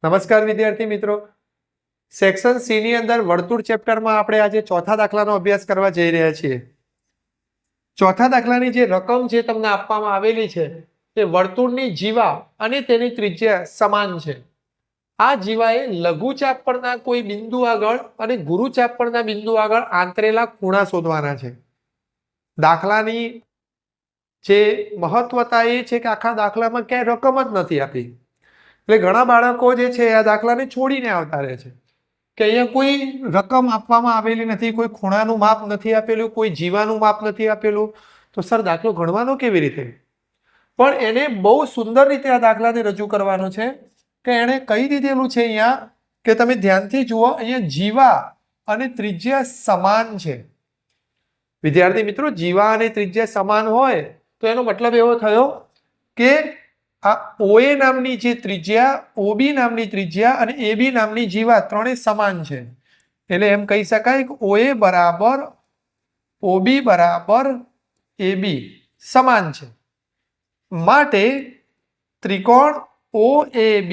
નમસ્કાર વિદ્યાર્થી મિત્રો, સેક્શન સી ની અંદર વર્તુળ ચેપ્ટરમાં આપણે આજે ચોથા દાખલાનો અભ્યાસ કરવા જઈ રહ્યા છીએ. ચોથા દાખલાની જે રકમ જે તમને આપવામાં આવેલી છે તે વર્તુળની જીવા અને તેની ત્રિજ્યા સમાન છે. આ જીવાએ લઘુચાપ પરના કોઈ બિંદુ આગળ અને ગુરુચાપ પરના બિંદુ આગળ આંતરેલા ખૂણા શોધવાના છે. દાખલાની જે મહત્વતા એ છે કે આખા દાખલામાં ક્યાંય રકમ જ નથી આપી. એટલે ઘણા બાળકો જે છે આ દાખલાને છોડીને આવતા રહે છે કે અહીંયા કોઈ રકમ આપવામાં આવેલી નથી, કોઈ ખૂણાનું માપ નથી આપેલું, કોઈ જીવાનું માપ નથી આપેલું, તો સર દાખલો ગણવાનો કેવી રીતે? પણ એને બહુ સુંદર રીતે આ દાખલાને રજૂ કરવાનો છે કે એણે કહી દીધેલું છે અહીંયા કે તમે ધ્યાનથી જુઓ, અહીંયા જીવા અને ત્રિજ્યા સમાન છે. વિદ્યાર્થી મિત્રો, જીવા અને ત્રિજ્યા સમાન હોય તો એનો મતલબ એવો થયો કે આ OA નામની જે ત્રિજ્યા, OB નામની ત્રિજ્યા અને AB નામની જીવા ત્રણે સમાન છે. એટલે એમ કહી શકાય કે OA બરાબર OB બરાબર AB સમાન છે. માટે ત્રિકોણ OAB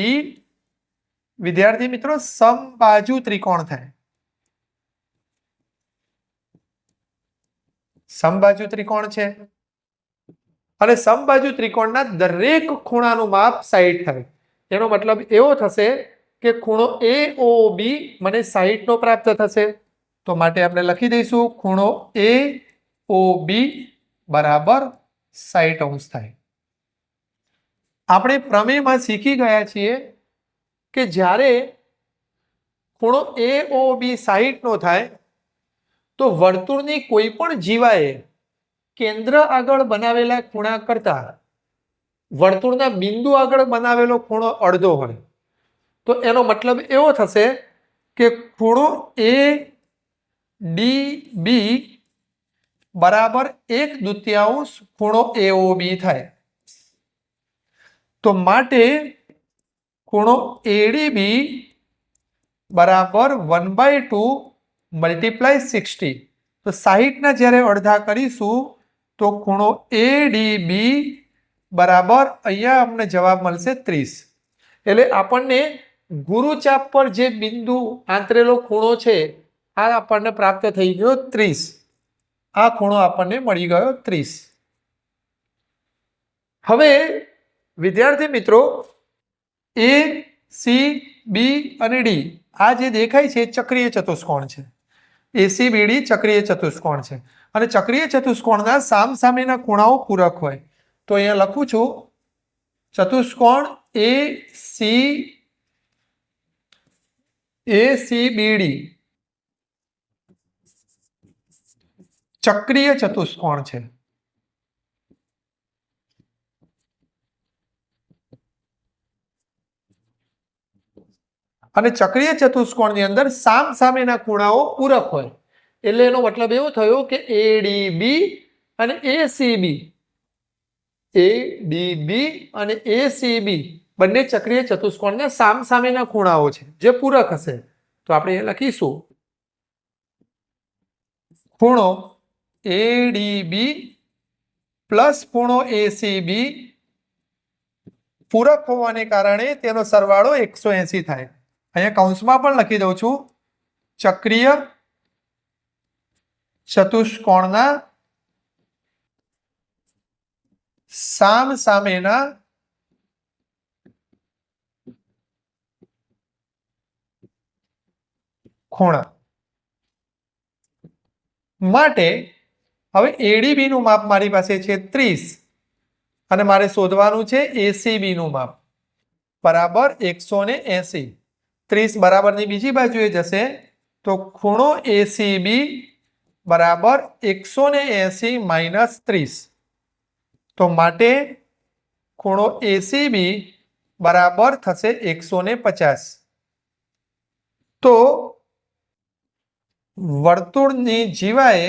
વિદ્યાર્થી મિત્રો સમબાજુ ત્રિકોણ થાય. સમબાજુ ત્રિકોણ છે અને સમબાજુ ત્રિકોણના દરેક ખૂણાનું માપ 60 થાય. એનો મતલબ એવો થશે કે ખૂણો AOB મને 60 નો પ્રાપ્ત થશે. તો માટે આપણે લખી દઈશું ખૂણો AOB બરાબર 60° થાય. આપણે પ્રમેયમાં શીખી ગયા છીએ કે જ્યારે ખૂણો AOB 60 નો થાય તો વર્તુળની કોઈ પણ જીવાએ કેન્દ્ર આગળ બનાવેલા ખૂણા કરતા વર્તુળના બિંદુ આગળ બનાવેલો ખૂણો અડધો હોય. તો એનો મતલબ એવો થશે કે ખૂણો ADB બરાબર 1/2 ખૂણો AOB થાય. તો માટે ખૂણો ADB બરાબર 1/2 × 60. તો 60 ના જ્યારે અડધા કરીશું તો ખૂણો ADB બરાબર અહીંયા અમને જવાબ મળશે 30. એટલે આપણને ગુરુચાપ પર જે બિંદુ આંતરેલો ખૂણો છે આ આપણને પ્રાપ્ત થઈ ગયો 30. આ ખૂણો આપણને મળી ગયો 30. હવે વિદ્યાર્થી મિત્રો, A, C, B અને D આ જે દેખાય છે ચક્રીય ચતુષ્કોણ છે. ACBD ચક્રીય ચતુષ્કોણ છે અને ચક્રીય ચતુષ્કોણના સામસામેના ખૂણાઓ પૂરક હોય. તો અહીંયા લખું છું ચતુષ્કોણ ACBD ચક્રીય ચતુષ્કોણ છે. અને ચક્રીય ચતુષ્કોણની અંદર સામસામેના ખૂણાઓ પૂરક હોય. એટલે એનો મતલબ એવો થયો કે ADB અને ACB બંને ચક્રીય ચતુષ્કોણના સામસામેના ખૂણાઓ છે જે પૂરક હશે. તો આપણે એ લખીશું ખૂણો ADB પ્લસ ખૂણો ACB પૂરક હોવાને કારણે તેનો સરવાળો 180 થાય. અહીંયા કૌંસમાં પણ લખી દઉં છું ચક્રીય ચતુષ્કોણના સામસામેના ખૂણા માટે હવે ADB નું માપ મારી પાસે છે 30 અને મારે શોધવાનું છે ACB નું માપ બરાબર 180. 30 બરાબરની બીજી બાજુએ જશે તો ખૂણો ACB બરાબર 180 - 30. તો માટે ખૂણો ACB બરાબર થશે 150. તો વર્તુળની જીવાએ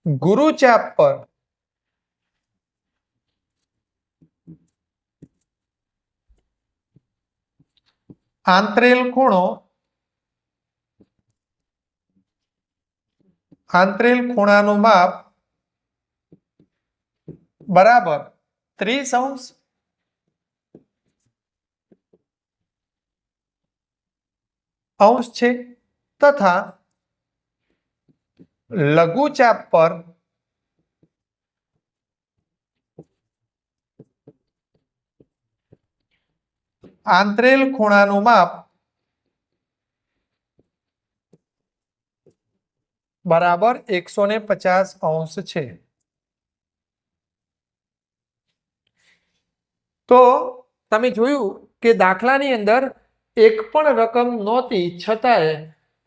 ગુરુચાપ પર આંતરેલ ખૂણાનું માપ બરાબર 30° અંશ છે તથા લઘુચાપ પર આંતરેલ ખૂણાનું માપ બરાબર 150° છે. તો તમે જોયું કે દાખલાની અંદર એક પણ રકમ નહોતી છતાંય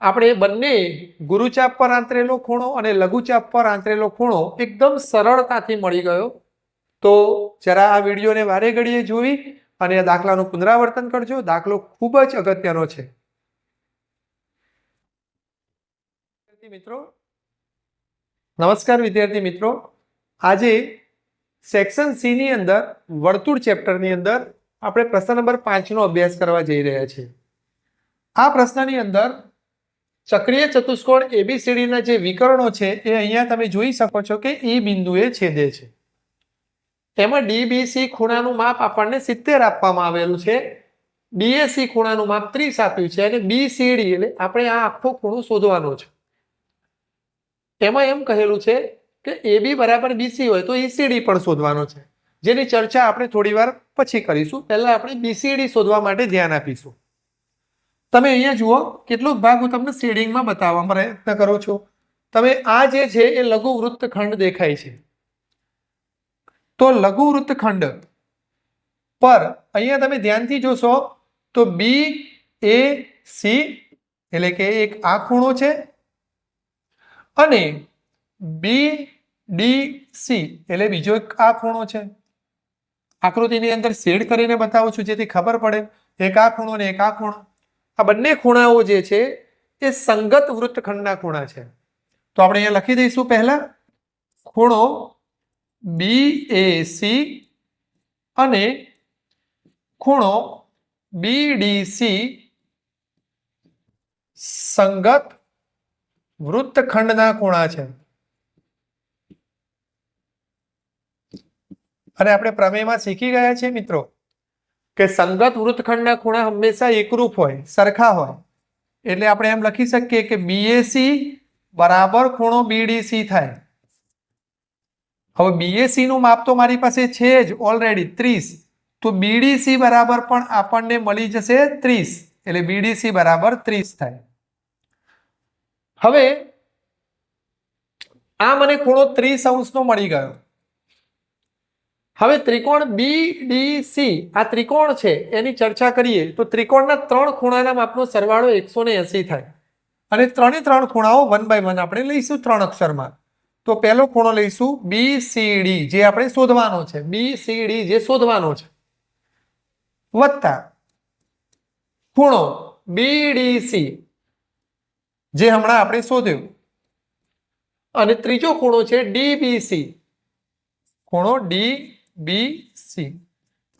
આપણે બંને ગુરુચાપ પર આંતરેલો ખૂણો અને લઘુચાપ પર આંતરેલો ખૂણો એકદમ સરળતાથી મળી ગયો. તો જરા આ વિડીયોને વારે ઘડીએ જોઈ અને આ દાખલાનું પુનરાવર્તન કરજો. દાખલો ખૂબ જ અગત્યનો છે. મિત્રો નમસ્કાર વિદ્યાર્થી મિત્રો, આજે સેક્શન સી ની અંદર વર્તુળ ચેપ્ટરની અંદર આપણે પ્રશ્ન નંબર 5 નો અભ્યાસ કરવા જઈ રહ્યા છીએ. આ પ્રશ્નની અંદર ચક્રીય ચતુષ્કોણ એબીસીડી ના જે વિકર્ણો છે એ અહીંયા તમે જોઈ શકો છો કે એ બિંદુએ છેદે છે. એમાં ડીબીસી ખૂણાનું માપ આપણને 70 આપવામાં આવેલું છે, ડીએસી ખૂણાનું માપ 30 આપ્યું છે અને બીસીડી એટલે આપણે આ આખો ખૂણો શોધવાનો છે. એમાં એમ કહેલું છે કે AB બરાબર BC હોય તો ECD પણ શોધવાનો છે, જેની ચર્ચા આપણે થોડી વાર પછી કરીશું. પહેલા આપણે BCD શોધવા માટે ધ્યાન આપીશું. તમે અહીંયા જુઓ કેટલોક ભાગ હું તમને શેડિંગમાં બતાવવા પ્રયત્ન કરું છું. તમે આ જે છે એ લઘુ વૃત્તખંડ દેખાય છે. તો લઘુ વૃત્તખંડ પર અહીંયા તમે ધ્યાનથી જોશો તો BAC એટલે કે એક આ ખૂણો છે અને BDC એટલે બીજો એક આ ખૂણો છે. આકૃતિની અંદર શેડ કરીને બતાવું છું જેથી ખબર પડે. એક આ ખૂણો ને એક આ ખૂણો, આ બંને ખૂણાઓ જે છે એ સંગત વૃત્તખંડના ખૂણા છે. તો આપણે અહીંયા લખી દઈશું પહેલા ખૂણો BAC અને ખૂણો BDC સંગત વૃત્તખંડના ખૂણા છે. અને આપણે પ્રમેયમાં શીખી ગયા છે મિત્રો કે સંગત વૃત્તખંડના ખૂણા હંમેશા એકરૂપ હોય, સરખા હોય. એટલે આપણે એમ લખી શકીએ કે BAC બરાબર ખૂણો BDC થાય. હવે BAC નું માપ તો મારી પાસે છે જ ઓલરેડી 30, તો BDC બરાબર પણ આપણને મળી જશે 30 એટલે BDC બરાબર 30 થાય. હવે આ મને ખૂણો 30° નો મળી ગયો. હવે ત્રિકોણ BDC આ ત્રિકોણ છે એની ચર્ચા કરીએ તો ત્રિકોણના 3 ખૂણાના માપનો સરવાળો 180 થાય અને 3 ખૂણાઓ 1 by 1 આપણે લઈશું 3 અક્ષરમાં. તો પહેલો ખૂણો લઈશું BCD જે આપણે શોધવાનો છે, BCD જે શોધવાનો છે, વત્તા ખૂણો BDC જે હમણાં આપણે શોધ્યો અને ત્રીજો ખૂણો છે DBC, ખૂણો DBC.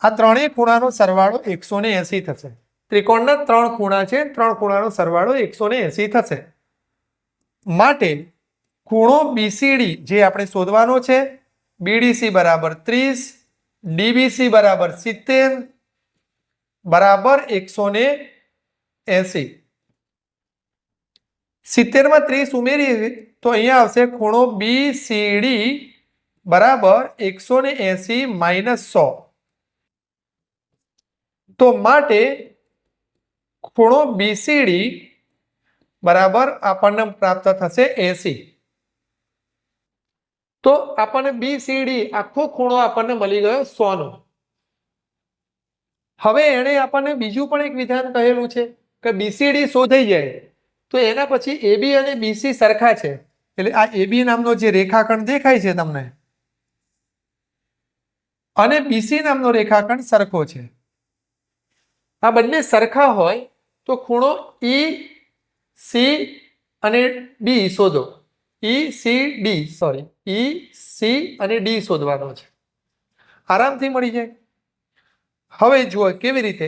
આ ત્રણેય ખૂણાનો સરવાળો 180 થશે. ત્રિકોણના 3 ખૂણા છે, 3 ખૂણાનો સરવાળો 180 થશે. માટે ખૂણો BCD જે આપણે શોધવાનો છે, BDC બરાબર 30, DBC બરાબર 70 બરાબર 180. 70 માં 30 ઉમેરીએ તો અહીંયા આવશે ખૂણો BCD બરાબર 180 માઇનસ 100. તો માટે ખૂણો BCD બરાબર આપણને પ્રાપ્ત થશે 80. તો આપણને BCD આખો ખૂણો આપણને મળી ગયો 100 નો. હવે એણે આપણને બીજું પણ એક વિધાન કહેલું છે કે BCD શોધાઈ જાય તો એના પછી AB અને BC સરખા છે. એટલે આ AB નામનો જે રેખાખંડ દેખાય છે તમને અને BC નામનો રેખાખંડ સરખો છે. આ બંને સરખા હોય તો ખૂણો EC અને D શોધો. EC અને D શોધવાનો છે, આરામથી મળી જાય. હવે જુઓ કેવી રીતે,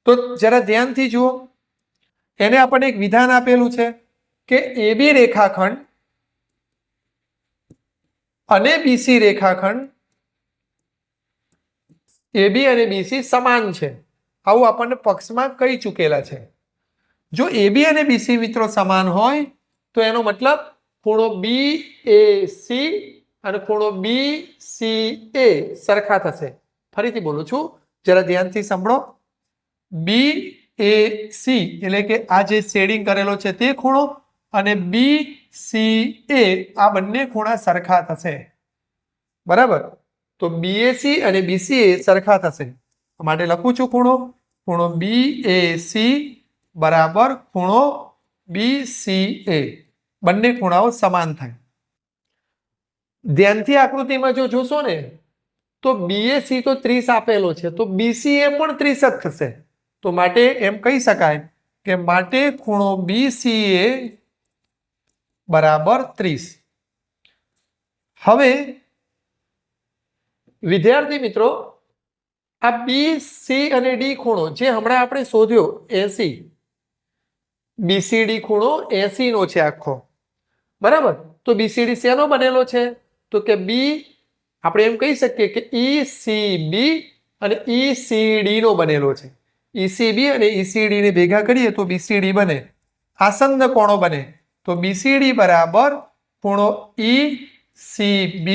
તો જરા ધ્યાનથી જુઓ. એને આપણને એક વિધાન આપેલું છે કે AB રેખાખંડ અને BC રેખાખંડ AB અને BC સમાન છે આવું આપણને પક્ષમાં કહી ચૂકેલા છે. જો AB અને BC મિત્રો સમાન હોય તો એનો મતલબ ખૂણો BAC અને ખૂણો BCA સરખા થશે. ફરીથી બોલું છું, જરા ધ્યાનથી સાંભળો. BAC એટલે કે આ જે શેડિંગ કરેલો છે તે ખૂણો અને BCA આ બંને ખૂણા સરખા થશે. બરાબર? તો BAC અને BCA સરખા થશે માટે લખું છું ખૂણો BAC બરાબર ખૂણો BCA. બંને ખૂણાઓ સમાન થાય. ધ્યાનથી આકૃતિમાં જો જોશો ને તો BAC તો 30 આપેલો છે તો BCA પણ 30 જ થશે. તો માટે એમ કહી શકાય કે માટે ખૂણો BCA બરાબર 30. હવે વિદ્યાર્થી મિત્રો આ BC અને D ખૂણો જે હમણાં આપણે શોધ્યો 80 BCD ખૂણો 80 નો છે આખો. બરાબર? તો BCD શેનો બનેલો છે તો કે આપણે એમ કહી શકીએ કે ECB અને ECD નો બનેલો છે. ECB અને ECD ને ભેગા કરીએ તો BCD બને. આસન્ન કોણો બને તો BCD બરાબર ખૂણો ECB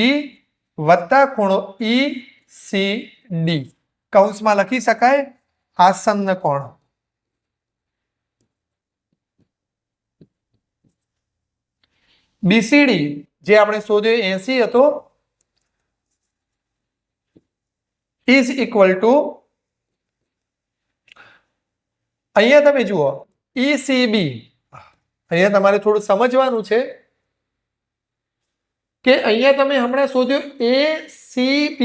વત્તા ખૂણો ECD. કૌંસમાં લખી શકાય આસન્ન કોણ. BCD જે આપણે શોધ્યો 80 હતો ઇઝ ઇક્વલ ટુ અહીંયા તમે જુઓ ECB. અહીંયા તમારે થોડું સમજવાનું છે કે અહીંયા તમે હમણાં શોધ્યો ACB.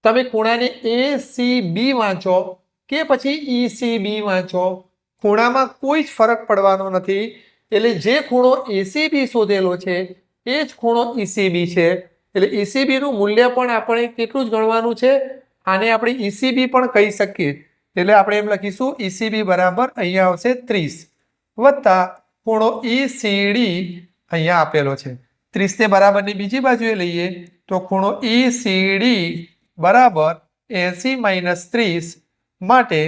તમે ખૂણાને ACB વાંચો કે પછી ECB વાંચો ખૂણામાં કોઈ જ ફરક પડવાનો નથી. એટલે જે ખૂણો ACB શોધેલો છે એ જ ખૂણો ECB છે. એટલે ECB નું મૂલ્ય પણ આપણે કેટલું જ ગણવાનું છે. આને આપણે ECB પણ કહી શકીએ. એટલે આપણે એમ લખીશું ECB બરાબર અહીંયા આવશે 30 વત્તા ખૂણો ECD અહીંયા આપેલો છે 30 ને બરાબરની બીજી બાજુએ લઈએ તો ખૂણો ECD બરાબર 80 - 30 માટે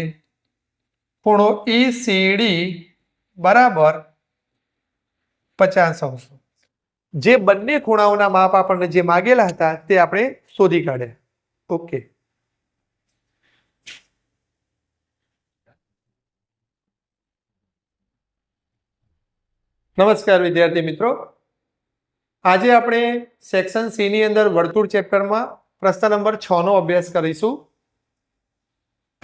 ખૂણો ECD બરાબર 50°. જે બંને ખૂણાઓના માપ આપણને જે માગેલા હતા તે આપણે શોધી કાઢ્યા. ઓકે. નમસ્કાર વિદ્યાર્થી મિત્રો. આજે આપણે સેક્શન સી ની અંદર વર્તુળ ચેપ્ટરમાં પ્રશ્ન નંબર 6 નો અભ્યાસ કરીશું.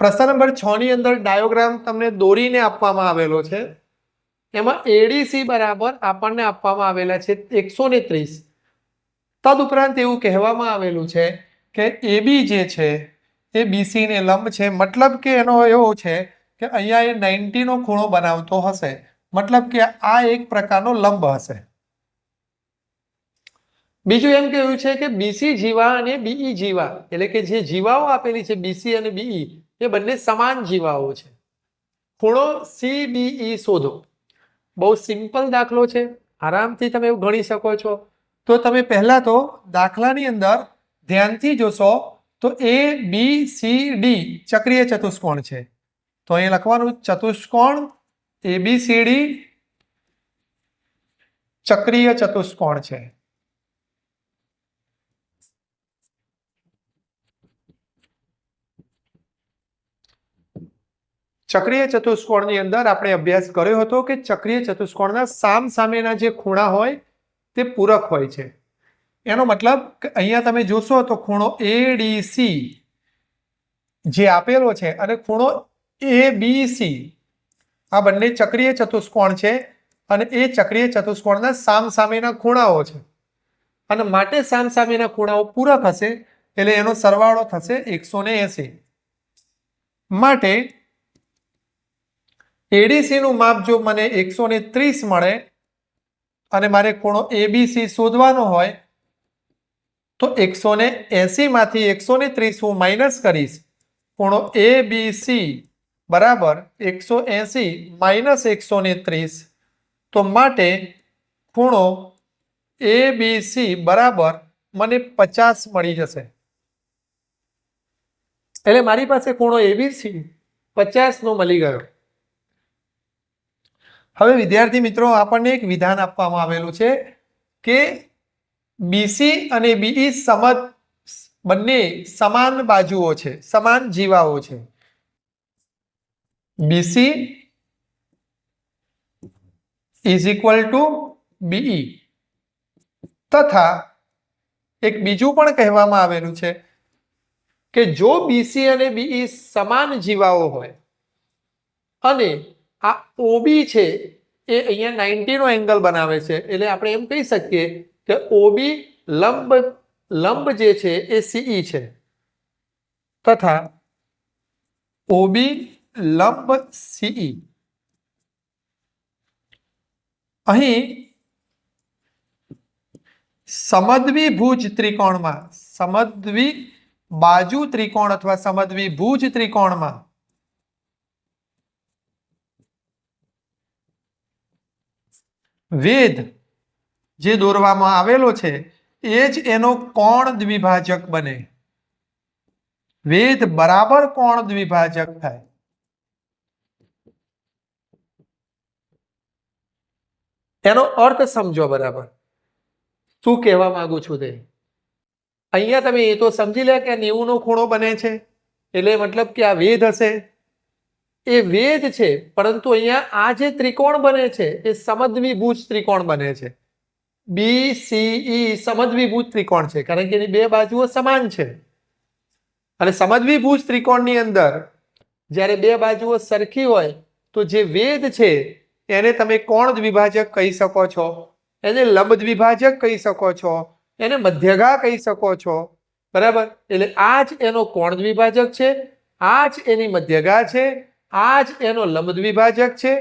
પ્રશ્ન નંબર 6 ની અંદર ડાયોગ્રામ તમને દોરીને આપવામાં આવેલો છે. એમાં ADC બરાબર આપણને આપવામાં આવેલા છે 130. તદુપરાંત એવું કહેવામાં આવેલું છે કે AB જે છે એ BC ને લંબ છે. મતલબ કે એનો એવો છે કે અહીંયા એ 90 નો ખૂણો બનાવતો હશે. મતલબ કે આ એક પ્રકારનો લંબ હશે. બીજું એમ કહ્યું છે કે BC જીવા અને BE જીવા એટલે કે જે જીવાઓ આપેલી છે BC અને BE એ બંને સમાન જીવાઓ છે. ખૂણો CBE શોધો. બહુ સિમ્પલ દાખલો છે, આરામથી તમે એવું ગણી શકો છો. તો તમે પહેલા તો દાખલાની અંદર ધ્યાનથી જોશો તો ABCD ચક્રીય ચતુષ્કોણ છે. તો અહીં લખવાનું ચતુષ્કોણ ABCD ચક્રીય ચતુષ્કોણ છે. ચક્રીય ચતુષ્કોણની અંદર આપણે અભ્યાસ કર્યો હતો કે ચક્રીય ચતુષ્કોણના સામસામેના જે ખૂણા હોય તે પૂરક હોય છે. એનો મતલબ કે અહીંયા તમે જોશો તો ખૂણો ADC જે આપેલો છે અને ખૂણો ABC આ બંને ચક્રીય ચતુષ્કોણ છે અને એ ચક્રીય ચતુષ્કોણના સામસામેના ખૂણાઓ છે અને માટે સામસામેના ખૂણાઓ પૂરક હશે એટલે એનો સરવાળો થશે 180. માટે ADC નું માપ જો મને 130 મળે અને મારે ખૂણો ABC શોધવાનો હોય તો 180 માંથી 130 હું માઇનસ કરીશ. ખૂણો ABC બરાબર 180 માઇનસ 130 તો માટે ખૂણો ABC બરાબર મને 50 મળી જશે. એટલે મારી પાસે ખૂણો એબીસી 50 નો મળી ગયો. હવે વિદ્યાર્થી મિત્રો આપણને એક વિધાન આપવામાં આવેલું છે કે બીસી અને બીઈ બંને સમાન બાજુઓ છે, સમાન જીવાઓ છે. BC is equal to BE તથા એક બીજું પણ કહેવામાં આવેલું છે કે જો બીસી અને બીઈ સમાન જીવાઓ હોય અને આ ઓબી છે એ અહીંયા 90 નો એંગલ બનાવે છે, એટલે આપણે એમ કહી શકીએ કે ઓબી લંબ જે છે એ સીઈ છે તથા ઓબી લંબ સીઈ. અહીં સમદ્વિભુજ ત્રિકોણમાં, સમદ્વિ બાજુ ત્રિકોણ અથવા સમદ્વિભુજ ત્રિકોણમાં વેધ જે દોરવામાં આવેલો છે એ જ એનો કોણ દ્વિભાજક બને. વેધ બરાબર કોણ દ્વિભાજક થાય. એનો અર્થ સમજો બરાબર શું કહેવા માંગુ છું તે. અહીંયા તમે એ તો સમજી લે કે 90 નો ખૂણો બને છે એટલે મતલબ કે આ વેધ હશે, એ વેધ છે, પરંતુ અહીંયા આ જે ત્રિકોણ બને છે એ સમદ્વિભુજ ત્રિકોણ બને છે. બીસીઈ સમદ્વિભુજ ત્રિકોણ છે કારણ કે એની બે બાજુઓ સમાન છે અને સમદ્વિભુજ ત્રિકોણની અંદર જ્યારે બે બાજુઓ સરખી હોય તો જે વેધ છે એને તમે કોણ દ્વિભાજક કહી શકો છો, એને લંબ દ્વિભાજક કહી શકો છો, એને મધ્યગા કહી શકો છો. બરાબર, એટલે આ જ એનો કોણ દ્વિભાજક છે, આ જ એની મધ્યગા છે, આ જ એનો લંબ દ્વિભાજક છે.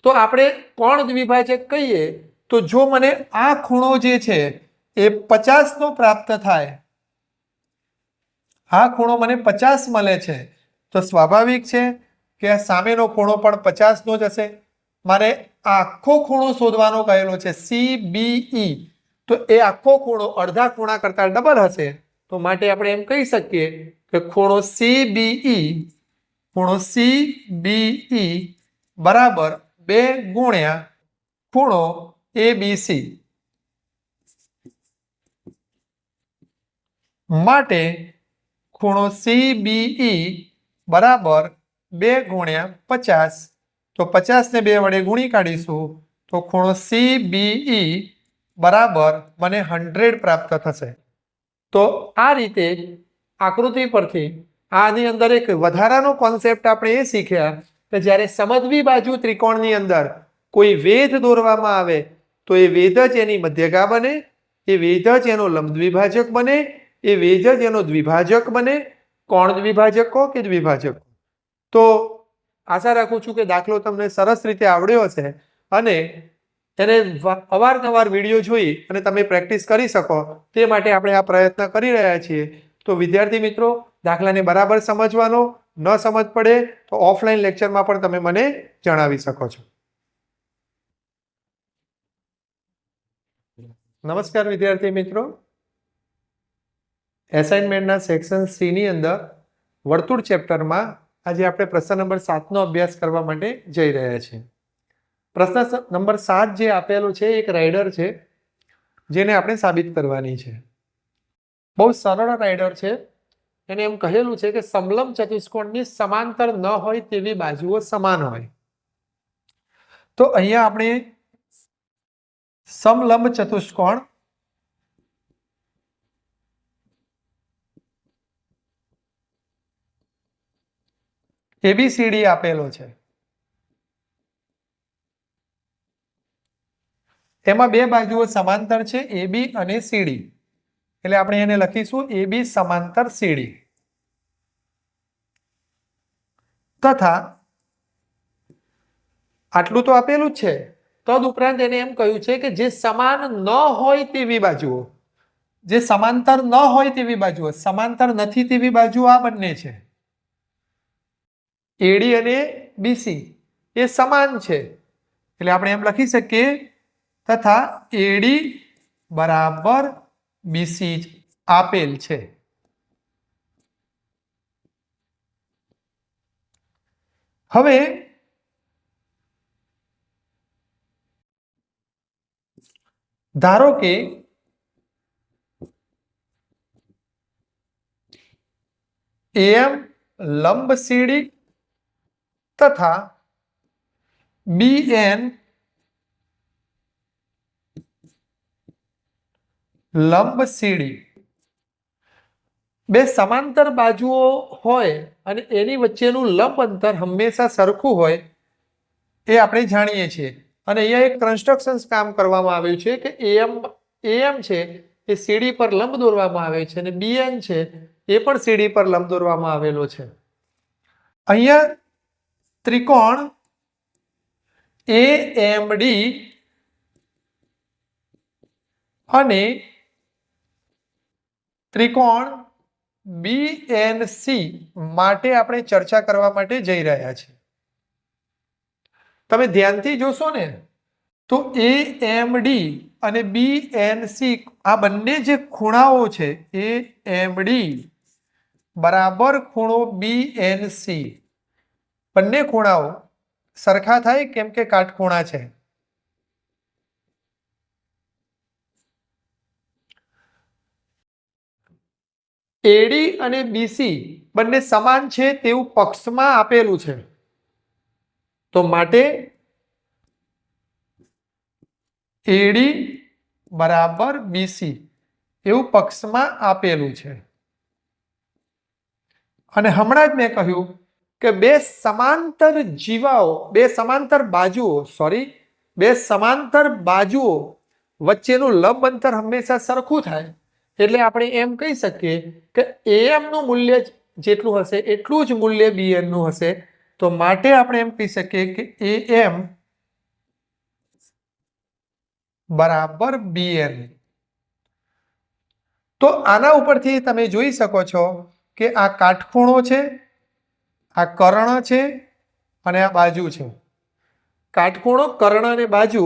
તો આપણે કોણ દ્વિભાજક કહીએ તો જો મને આ ખૂણો જે છે એ 50 નો પ્રાપ્ત થાય, આ ખૂણો મને 50 મળે છે તો સ્વાભાવિક છે કે સામેનો ખૂણો પણ 50 નો જ હશે. મારે આખો ખૂણો શોધવાનો કહેલો છે CBE, તો એ આખો ખૂણો અડધા ખૂણા કરતા ડબલ હશે, તો માટે આપણે એમ કહી શકીએ કે ખૂણો CBE બરાબર 2 ગુણ્યા ખૂણો ABC. માટે ખૂણો CBE બરાબર 2 ગુણ્યા 50, તો 50 ને 2 વડે ગુણી કાઢીશું તો ખૂણો CBE બરાબર મને 100 પ્રાપ્ત થશે. તો આ રીતે આકૃતિ પરથી આની અંદર એક વધારાનો કોન્સેપ્ટ આપણે એ શીખ્યા કે જ્યારે સમદ્વિ બાજુ ત્રિકોણની અંદર કોઈ વેધ દોરવામાં આવે તો એ વેધ જ એની મધ્યગા બને, એ વેધ જ એનો લંબ દ્વિભાજક બને, એ વેધ જ એનો દ્વિભાજક બને. કોણ દ્વિભાજક કહો કે દ્વિભાજક. તો આશા રાખું છું કે દાખલો તમને સરસ રીતે આવડ્યો હશે અને એને અવારનવાર વિડીયો જોઈ અને તમે પ્રેક્ટિસ કરી શકો તે માટે આપણે આ પ્રયત્ન કરી રહ્યા છીએ. તો વિદ્યાર્થી મિત્રો, દાખલાને બરાબર સમજવાનો, ન સમજ પડે તો ઓફલાઈન લેક્ચરમાં પણ તમે મને જણાવી શકો છો. નમસ્કાર વિદ્યાર્થી મિત્રો, એસાઇનમેન્ટના સેક્શન સી ની અંદર વર્તુળ ચેપ્ટરમાં આજે આપણે પ્રશ્ન નંબર 7 નો અભ્યાસ કરવા માટે જઈ રહ્યા છીએ. પ્રશ્ન નંબર 7 જે આપેલું છે એક રાઇડર છે જેને આપણે સાબિત કરવાની છે. બહુ સરળ રાઇડર છે. એને એમ કહેલું છે કે સમલંબ ચતુષ્કોણની સમાંતર ન હોય તેવી બાજુઓ સમાન હોય. તો અહીંયા આપણે સમલંબ ચતુષ્કોણ ABCD આપેલો છે. એમાં બે બાજુઓ સમાંતર છે AB અને CD, એટલે આપણે એને લખીશું AB સમાંતર CD. તથા આટલું તો આપેલું જ છે, તદ ઉપરાંત એને એમ કહ્યું છે કે જે સમાન ન હોય તેવી બાજુઓ, જે સમાંતર ન હોય તેવી બાજુઓ, સમાંતર નથી તેવી બાજુ આ બંને છે. AD અને BC એ સમાન છે એટલે આપણે એમ લખી શકીએ તથા AD બરાબર BC આપેલ છે. હવે ધારો કે AM લંબ સીડી તથા BN લંબ સીડી બે સમાંતર બાજુઓ હોય અને એની વચ્ચેનું લંબ અંતર હંમેશા સરખું હોય એ આપણે જાણીએ છીએ અને અહીંયા એક કન્સ્ટ્રક્શન કામ કરવામાં આવ્યું છે કે AM છે એ સીડી પર લંબ દોરવામાં આવે છે અને BN છે એ પણ સીડી પર લંબ દોરવામાં આવેલો છે. અહીંયા ત્રિકોણ AMD અને ત્રિકોણ BNC માટે આપણે ચર્ચા કરવા માટે જઈ રહ્યા છીએ. તમે ધ્યાનથી જોશો ને તો AMD અને BNC આ બંને જે ખૂણાઓ છે AMD બરાબર ખૂણો BNC બંને ખૂણાઓ સરખા થાય કેમ કે કાટખૂણા છે. AD અને BC બંને સમાન છે તેવું પક્ષમાં આપેલું છે તો માટે AD બરાબર BC એવું પક્ષમાં આપેલું છે. અને હમણાં જ મેં કહ્યું કે બે સમાંતર બાજુઓ વચ્ચેનું લંબ અંતર હંમેશા સરખું થાય એટલે આપણે એમ કહી શકીએ કે AM નું મૂલ્ય જેટલું હશે એટલું જ મૂલ્ય BN નું હશે તો માટે આપણે એમ કહી શકીએ કે AM બરાબર BN. તો આના ઉપરથી તમે જોઈ શકો છો કે આ કાટખૂણો છે, આ કર્ણ છે અને આ બાજુ છે. કાટખૂણો, કર્ણ અને બાજુ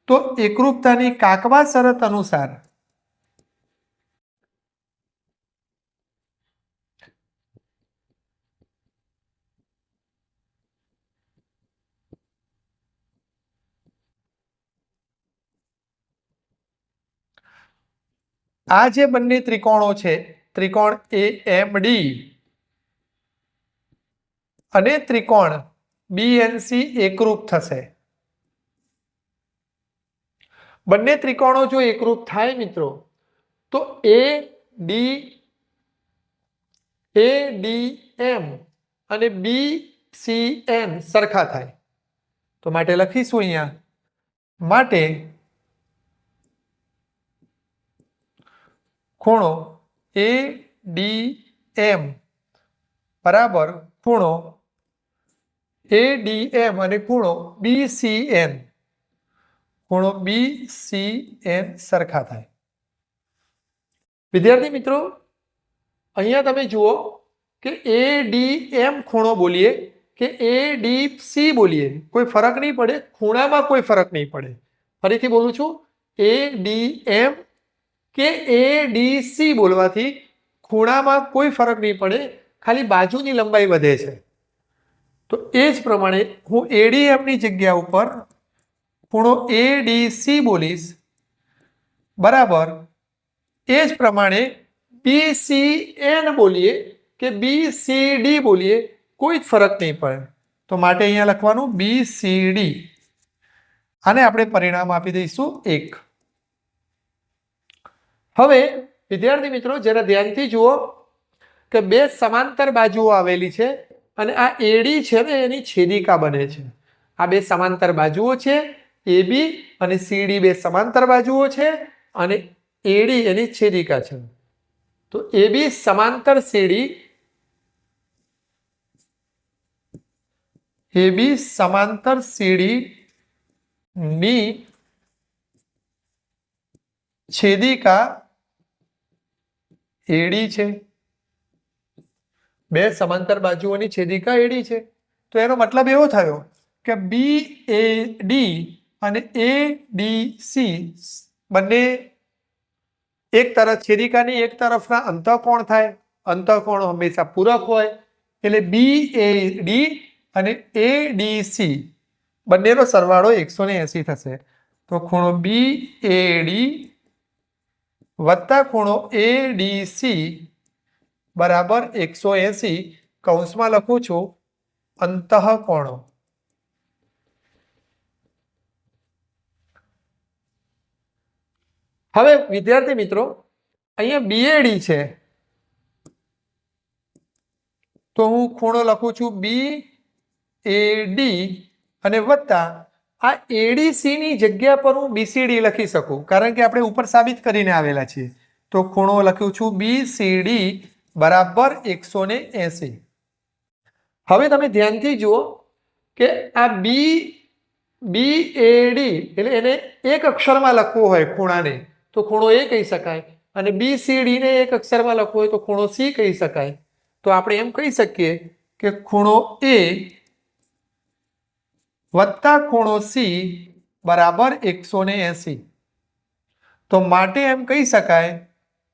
તો એકરૂપતાની કાકવા શરત અનુસાર આ જે બંને ત્રિકોણો છે ત્રિકોણ AMD અને ત્રિકોણ BNC એકરૂપ થશે. બંને ત્રિકોણો જો એકરૂપ થાય મિત્રો તો ADM અને BCN સરખા થાય તો માટે લખીશું અહીંયા માટે ખૂણો ADM બરાબર ખૂણો ADM અને ખૂણો BCN સરખા થાય. વિદ્યાર્થી મિત્રો અહીંયા તમે જુઓ કે ADM ખૂણો બોલીએ કે ADC બોલીએ કોઈ ફરક નહીં પડે, ખૂણામાં કોઈ ફરક નહીં પડે. ફરીથી બોલું છું, ADM કે ADC બોલવાથી ખૂણામાં કોઈ ફરક નહીં પડે, ખાલી બાજુની લંબાઈ વધે છે. તો એ જ પ્રમાણે હું ADM ની જગ્યા ઉપર ખૂણો ADC બોલીશ બરાબર એ જ પ્રમાણે BCN બોલીએ કે BCD બોલીએ કોઈ જ ફરક નહીં પડે તો માટે અહીંયા લખવાનું BCD. આને આપણે પરિણામ આપી દઈશું 1. હવે વિદ્યાર્થી મિત્રો જરા ધ્યાનથી જુઓ કે બે સમાંતર બાજુઓ આવેલી છે અને આ AD છે ને એની છેદિકા બને છે. આ બે સમાંતર બાજુઓ છે AB અને CD બે સમાંતર બાજુઓ છે અને AD એની છેદિકા છે. તો AB સમાંતર CD ની છેદિકા AD છે. બે સમાંતર બાજુઓની છેદિકા AD છે તો એનો મતલબ એવો થયો કે BAD અને ADC બંને એક તરફ છેદિકાની એક તરફના અંતઃકોણ થાય. અંતઃકોણ હંમેશા પૂરક હોય એટલે BAD અને એડીસી બંનેનો સરવાળો 180 થશે. તો ખૂણો બીએડી વત્તા ખૂણો એડીસી બરાબર 180 કૌંસમાં લખું છું અંતઃકોણો. હવે વિદ્યાર્થી મિત્રો અહીંયા બીએડી છે તો હું ખૂણો લખું છું BAD અને વત્તા આ ADC ની જગ્યા પર હું BCD લખી શકું કારણ કે આપણે ઉપર સાબિત કરીને આવેલા છીએ. તો ખૂણો લખ્યું છું BCD બરાબર 180. હવે તમે ધ્યાનથી જુઓ કે આ BAD એટલે એને એક અક્ષરમાં લખવું હોય ખૂણાને તો ખૂણો A કહી શકાય અને BCD ને એક અક્ષરમાં લખવું હોય તો ખૂણો C કહી શકાય. તો આપણે એમ કહી શકીએ કે ખૂણો A વત્તા ખૂણો C બરાબર 180. તો માટે એમ કહી શકાય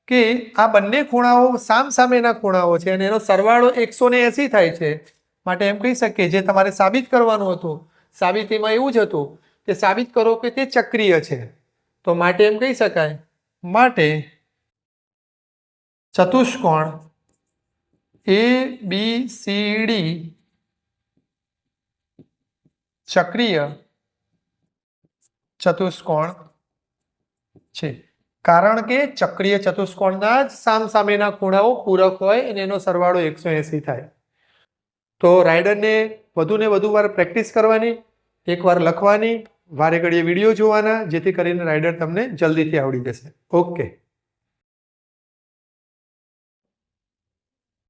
કે આ બંને ખૂણાઓ સામસામેના ખૂણાઓ છે અને એનો સરવાળો 180 થાય છે. માટે એમ કહી શકીએ જે તમારે સાબિત કરવાનું હતું સાબિતીમાં એવું જ હતું કે સાબિત કરો કે તે ચક્રીય છે. તો માટે એમ કહી શકાય માટે ચતુષ્કોણ ABCD ચક્રીય ચતુષ્કોણ છે કારણ કે ચક્રીય ચતુષ્કોણના જ સામસામેના ખૂણાઓ પૂરક હોય અને એનો સરવાળો 180 થાય. તો રાઇડરને વધુને વધુ વાર પ્રેક્ટિસ કરવાની, એકવાર લખવાની, વારે ઘડીએ વિડીયો જોવાના જેથી કરીને રાઇડર તમને જલ્દીથી આવડી જશે. ઓકે.